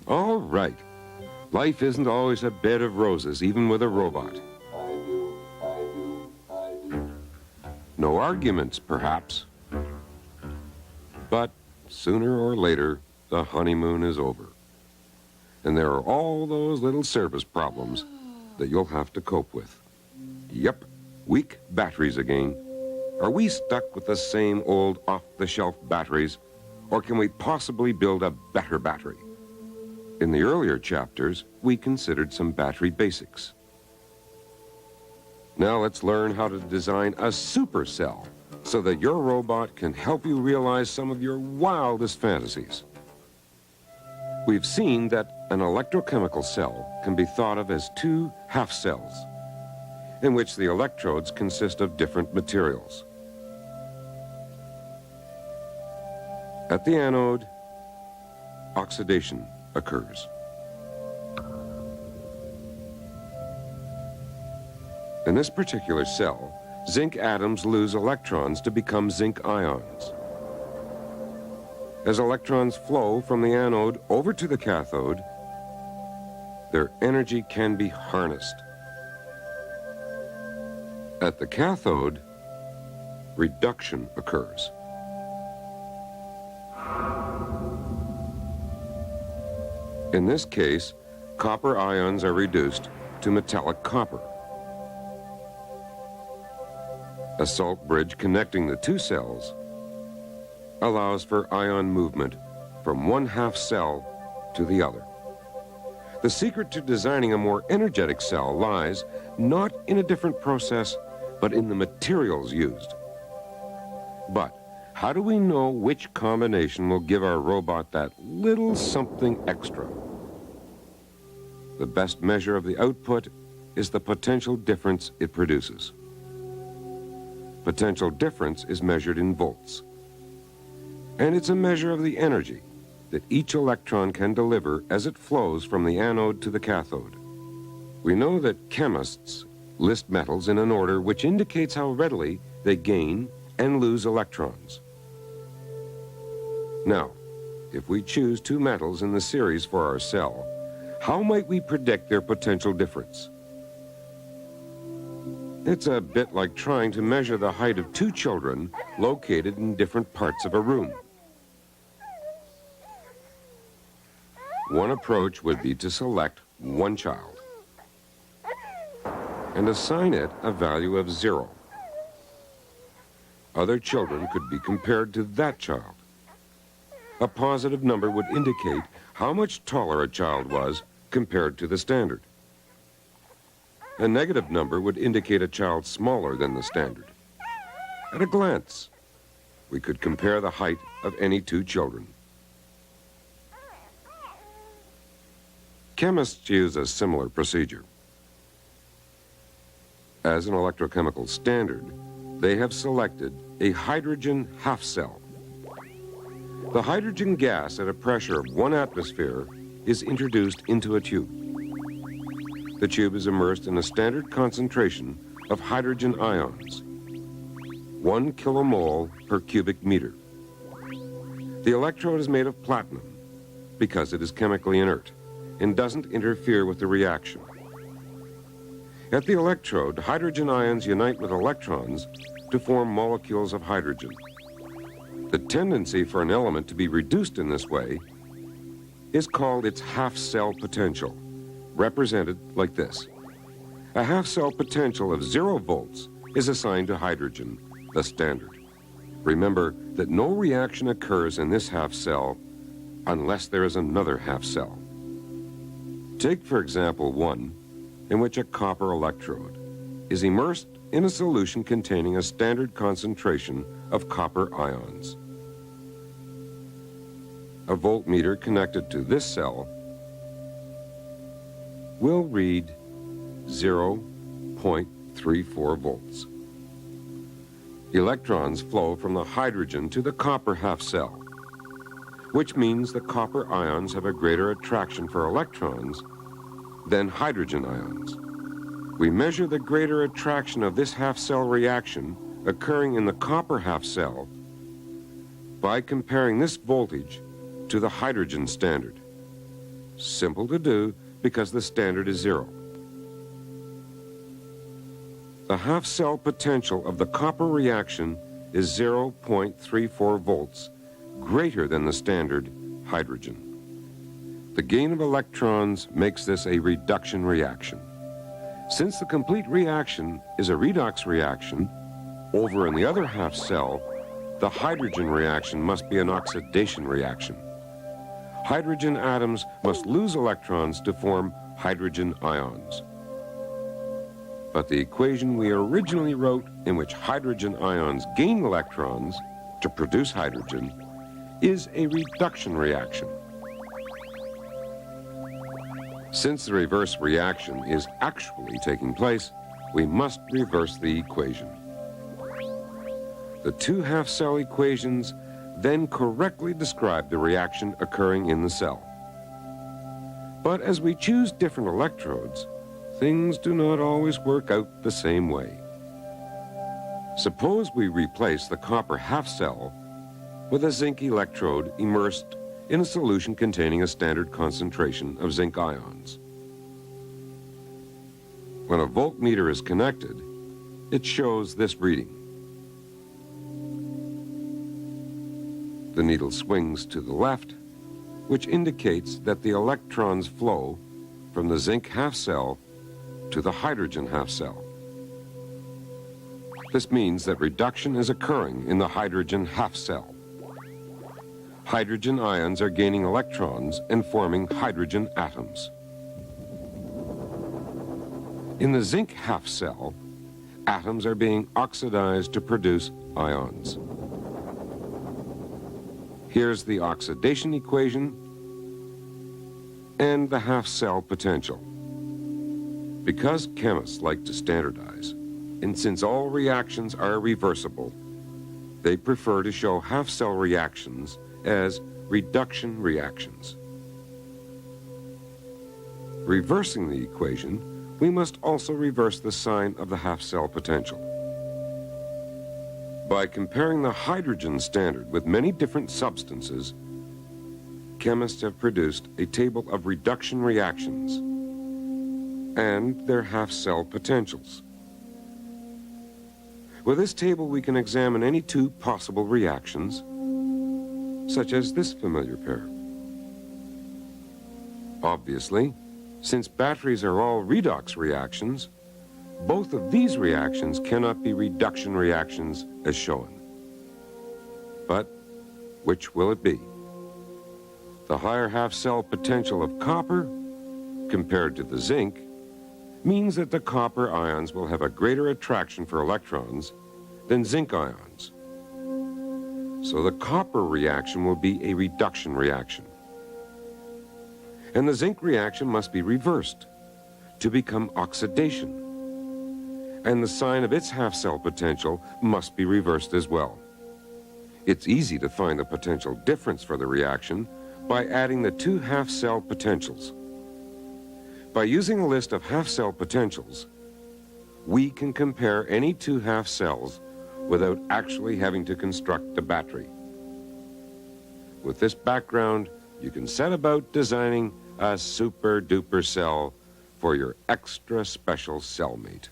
All right. Life isn't always a bed of roses, even with a robot. No arguments, perhaps. But sooner or later, the honeymoon is over. And there are all those little service problems that you'll have to cope with. Yep, weak batteries again. Are we stuck with the same old off-the-shelf batteries, or can we possibly build a better battery? In the earlier chapters, we considered some battery basics. Now let's learn how to design a supercell so that your robot can help you realize some of your wildest fantasies. We've seen that an electrochemical cell can be thought of as two half cells, in which the electrodes consist of different materials. At the anode, oxidation occurs. In this particular cell, zinc atoms lose electrons to become zinc ions. As electrons flow from the anode over to the cathode, their energy can be harnessed. At the cathode, reduction occurs. In this case, copper ions are reduced to metallic copper. A salt bridge connecting the two cells allows for ion movement from one half cell to the other. The secret to designing a more energetic cell lies not in a different process, but in the materials used. But how do we know which combination will give our robot that little something extra? The best measure of the output is the potential difference it produces. Potential difference is measured in volts. And it's a measure of the energy that each electron can deliver as it flows from the anode to the cathode. We know that chemists list metals in an order which indicates how readily they gain and lose electrons. Now, if we choose two metals in the series for our cell, how might we predict their potential difference? It's a bit like trying to measure the height of two children located in different parts of a room. One approach would be to select one child and assign it a value of 0. Other children could be compared to that child. A positive number would indicate how much taller a child was compared to the standard. A negative number would indicate a child smaller than the standard. At a glance, we could compare the height of any two children. Chemists use a similar procedure. As an electrochemical standard, they have selected a hydrogen half cell. The hydrogen gas at a pressure of 1 atmosphere is introduced into a tube. The tube is immersed in a standard concentration of hydrogen ions, 1 kilomole per cubic meter. The electrode is made of platinum because it is chemically inert and doesn't interfere with the reaction. At the electrode, hydrogen ions unite with electrons to form molecules of hydrogen. The tendency for an element to be reduced in this way is called its half-cell potential, represented like this. A half-cell potential of 0 volts is assigned to hydrogen, the standard. Remember that no reaction occurs in this half-cell unless there is another half-cell. Take, for example, one in which a copper electrode is immersed in a solution containing a standard concentration of copper ions. A voltmeter connected to this cell will read 0.34 volts. Electrons flow from the hydrogen to the copper half cell. which means the copper ions have a greater attraction for electrons than hydrogen ions. We measure the greater attraction of this half-cell reaction occurring in the copper half-cell by comparing this voltage to the hydrogen standard. Simple to do because the standard is 0. The half-cell potential of the copper reaction is 0.34 volts, greater than the standard hydrogen. The gain of electrons makes this a reduction reaction. Since the complete reaction is a redox reaction, over in the other half cell, the hydrogen reaction must be an oxidation reaction. Hydrogen atoms must lose electrons to form hydrogen ions. But the equation we originally wrote, in which hydrogen ions gain electrons to produce hydrogen, is a reduction reaction. Since the reverse reaction is actually taking place, we must reverse the equation. The two half-cell equations then correctly describe the reaction occurring in the cell. But as we choose different electrodes, things do not always work out the same way. Suppose we replace the copper half-cell with a zinc electrode immersed in a solution containing a standard concentration of zinc ions. When a voltmeter is connected, it shows this reading. The needle swings to the left, which indicates that the electrons flow from the zinc half-cell to the hydrogen half-cell. This means that reduction is occurring in the hydrogen half-cell. Hydrogen ions are gaining electrons and forming hydrogen atoms. In the zinc half-cell, atoms are being oxidized to produce ions. Here's the oxidation equation and the half-cell potential. Because chemists like to standardize, and since all reactions are reversible, they prefer to show half-cell reactions as reduction reactions. Reversing the equation, we must also reverse the sign of the half-cell potential. By comparing the hydrogen standard with many different substances, chemists have produced a table of reduction reactions and their half-cell potentials. With this table, we can examine any two possible reactions, such as this familiar pair. Obviously, since batteries are all redox reactions, both of these reactions cannot be reduction reactions as shown. But which will it be? The higher half-cell potential of copper compared to the zinc means that the copper ions will have a greater attraction for electrons than zinc ions. So the copper reaction will be a reduction reaction. And the zinc reaction must be reversed to become oxidation. And the sign of its half-cell potential must be reversed as well. It's easy to find the potential difference for the reaction by adding the two half-cell potentials. By using a list of half-cell potentials, we can compare any two half-cells without actually having to construct the battery. With this background, you can set about designing a super-duper cell for your extra special cellmate.